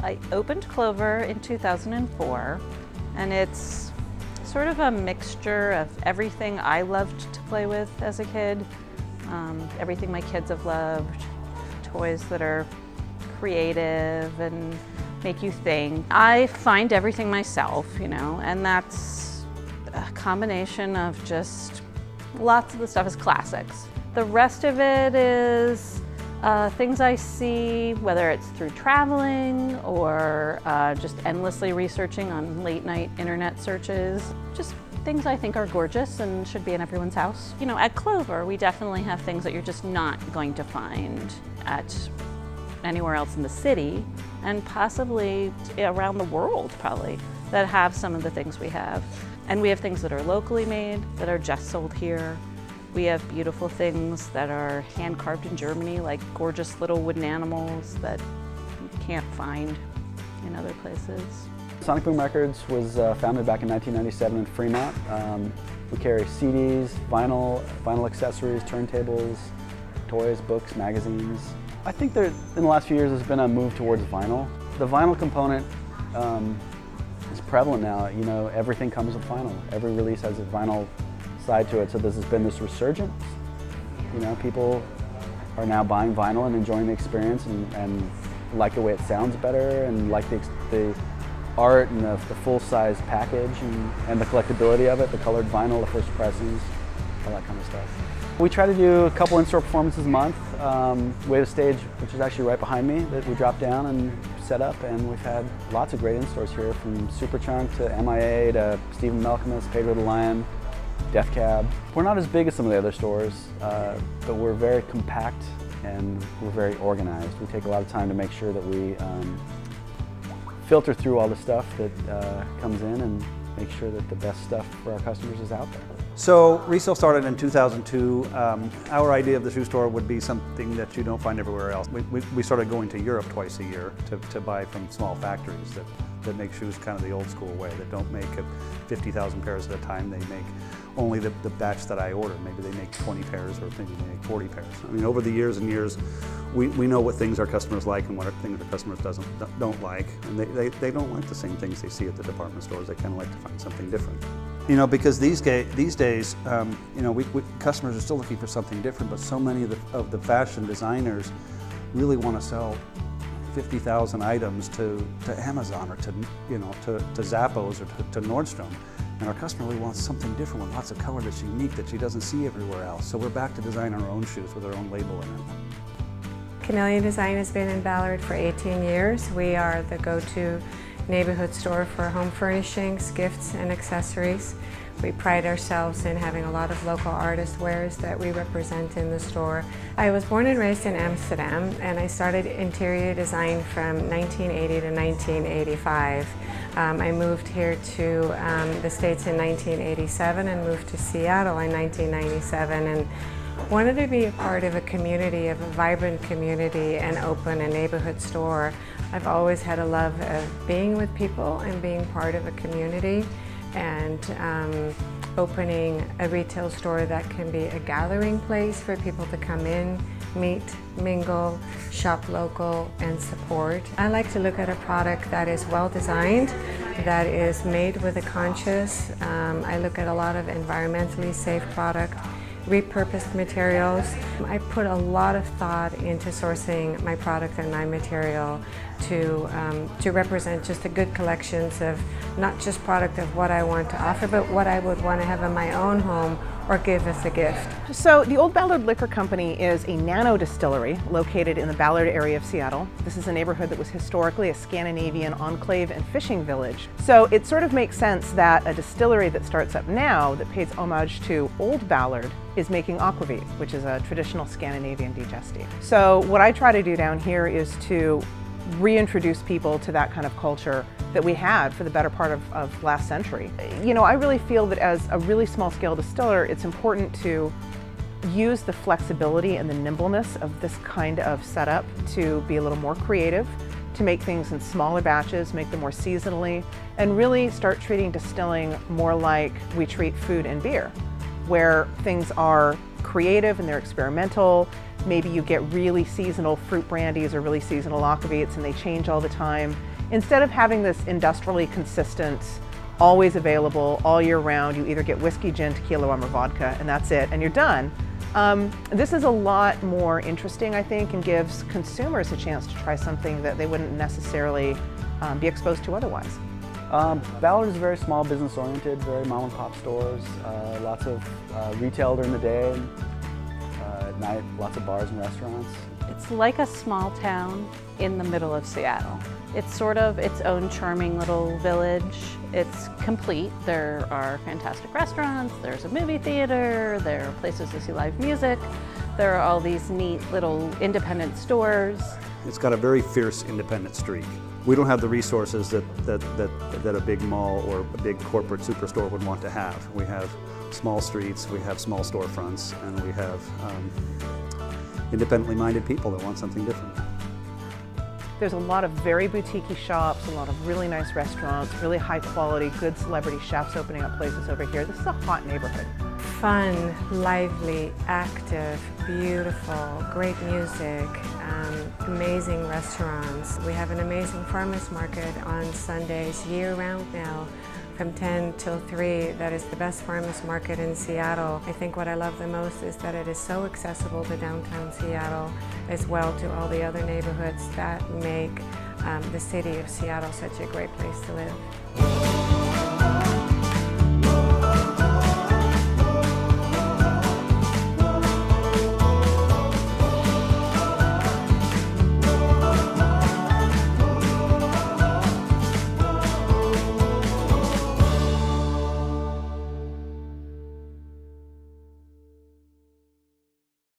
I opened Clover in 2004, and it's sort of a mixture of everything I loved to play with as a kid, everything my kids have loved, toys that are creative and make you think. I find everything myself, and that's a combination of just lots of the stuff is classics. The rest of it is things I see, whether it's through traveling or just endlessly researching on late night internet searches. Just things I think are gorgeous and should be in everyone's house. At Clover, we definitely have things that you're just not going to find at anywhere else in the city, and possibly around the world probably, that have some of the things we have. And we have things that are locally made, that are just sold here. We have beautiful things that are hand carved in Germany, like gorgeous little wooden animals that you can't find in other places. Sonic Boom Records was founded back in 1997 in Fremont. We carry CDs, vinyl accessories, turntables, toys, books, magazines. I think that in the last few years there's been a move towards vinyl. The vinyl component is prevalent now. Everything comes with vinyl. Every release has a vinyl side to it, so there's been this resurgence. People are now buying vinyl and enjoying the experience and like the way it sounds better and like the art and the full-size package and the collectability of it, the colored vinyl, the first pressings, all that kind of stuff. We try to do a couple in-store performances a month. We have a stage, which is actually right behind me, that we drop down and set up, and we've had lots of great in-stores here, from Superchunk to MIA to Stephen Malcolmus, Pedro the Lion, Death Cab. We're not as big as some of the other stores, but we're very compact and we're very organized. We take a lot of time to make sure that we filter through all the stuff that comes in and make sure that the best stuff for our customers is out there. So resale started in 2002. Our idea of the shoe store would be something that you don't find everywhere else. We started going to Europe twice a year to buy from small factories that make shoes kind of the old school way, that don't make 50,000 pairs at a time. They make only the batch that I order. Maybe they make 20 pairs or maybe they make 40 pairs. I mean, over the years and years, we know what things our customers like and what things our customers don't like. And they don't like the same things they see at the department stores. They kind of like to find something different. Because these days, customers are still looking for something different, but so many of the fashion designers really want to sell 50,000 items to Amazon or to Zappos or to Nordstrom. And our customer really wants something different with lots of color that's unique that she doesn't see everywhere else. So we're back to design our own shoes with our own label in it. Camelion Design has been in Ballard for 18 years. We are the go-to neighborhood store for home furnishings, gifts, and accessories. We pride ourselves in having a lot of local artist wares that we represent in the store. I was born and raised in Amsterdam, and I started interior design from 1980 to 1985. I moved here to the States in 1987 and moved to Seattle in 1997, and wanted to be a part of a community, of a vibrant community, and open a neighborhood store. I've always had a love of being with people and being part of a community, and opening a retail store that can be a gathering place for people to come in, meet, mingle, shop local, and support. I like to look at a product that is well designed, that is made with a conscience. I look at a lot of environmentally safe product, repurposed materials. I put a lot of thought into sourcing my product and my material to represent just a good collections of not just product of what I want to offer, but what I would want to have in my own home or give as a gift. So the Old Ballard Liquor Company is a nano distillery located in the Ballard area of Seattle. This is a neighborhood that was historically a Scandinavian enclave and fishing village. So it sort of makes sense that a distillery that starts up now that pays homage to Old Ballard is making aquavit, which is a traditional Scandinavian digestive. So what I try to do down here is to reintroduce people to that kind of culture that we had for the better part of last century. I really feel that as a really small-scale distiller, it's important to use the flexibility and the nimbleness of this kind of setup to be a little more creative, to make things in smaller batches, make them more seasonally, and really start treating distilling more like we treat food and beer, where things are creative and they're experimental. Maybe you get really seasonal fruit brandies or really seasonal aquavits and they change all the time. Instead of having this industrially consistent, always available, all year round, you either get whiskey, gin, tequila, rum, or vodka, and that's it, and you're done. This is a lot more interesting, I think, and gives consumers a chance to try something that they wouldn't necessarily be exposed to otherwise. Ballard is very small business oriented, very mom and pop stores, lots of retail during the day, at night lots of bars and restaurants. It's like a small town in the middle of Seattle. It's sort of its own charming little village. It's complete. There are fantastic restaurants, there's a movie theater, there are places to see live music, there are all these neat little independent stores. It's got a very fierce independent streak. We don't have the resources that a big mall or a big corporate superstore would want to have. We have small streets, we have small storefronts, and we have independently minded people that want something different. There's a lot of very boutique-y shops, a lot of really nice restaurants, really high quality, good celebrity chefs opening up places over here. This is a hot neighborhood. Fun, lively, active, beautiful, great music, amazing restaurants. We have an amazing farmers market on Sundays year-round now, from 10 till 3. That is the best farmers market in Seattle. I think what I love the most is that it is so accessible to downtown Seattle, as well to all the other neighborhoods that make the city of Seattle such a great place to live.